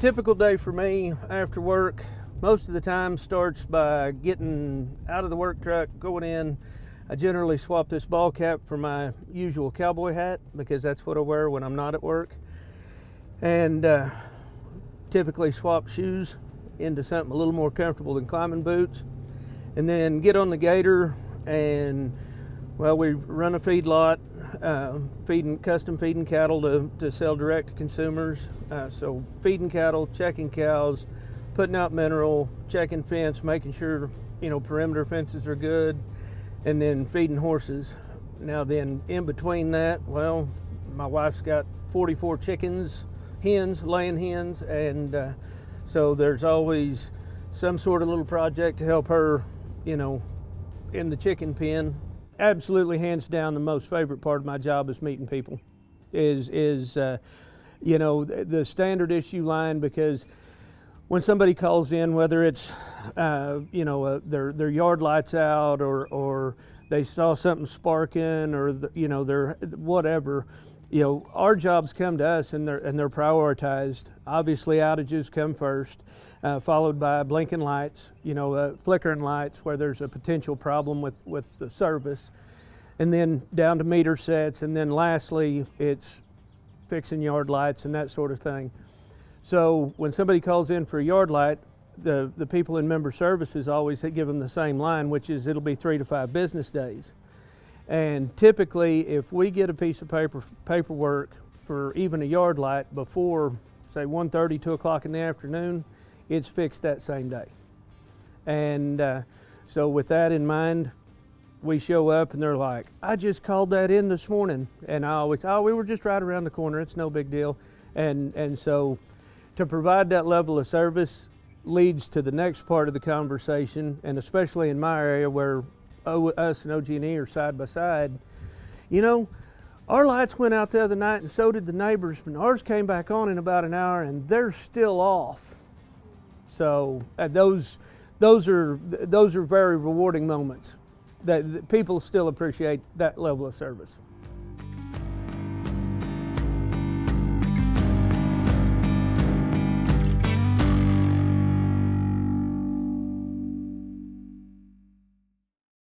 Typical day for me after work, most of the time starts by getting out of the work truck, going in. I generally swap this ball cap for my usual cowboy hat because that's what I wear when I'm not at work. And typically swap shoes into something a little more comfortable than climbing boots. And then get on the gator and, well, we run a feedlot, custom feeding cattle to sell direct to consumers. So feeding cattle, checking cows, putting out mineral, checking fence, making sure, perimeter fences are good, and then feeding horses. Now then, in between that, well, my wife's got 44 chickens, laying hens, and so there's always some sort of little project to help her, in the chicken pen. Absolutely, hands down, the most favorite part of my job is meeting people. The standard issue line, because when somebody calls in, whether it's their yard lights out or they saw something sparking or they're whatever, our jobs come to us and they're prioritized. Obviously, outages come first, followed by blinking lights, flickering lights where there's a potential problem with the service, and then down to meter sets, and then lastly, it's fixing yard lights and that sort of thing. So when somebody calls in for a yard light, the people in member services always give them the same line, which is it'll be 3 to 5 business days. And typically, if we get a piece of paperwork for even a yard light before, say, 1:30, 2 o'clock in the afternoon, it's fixed that same day. And so with that in mind, we show up and they're like, I just called that in this morning. And I always, we were just right around the corner, it's no big deal. And so to provide that level of service leads to the next part of the conversation, and especially in my area where us and OG&E are side by side. Our lights went out the other night and so did the neighbors, but ours came back on in about an hour and they're still off. So those are very rewarding moments that people still appreciate that level of service.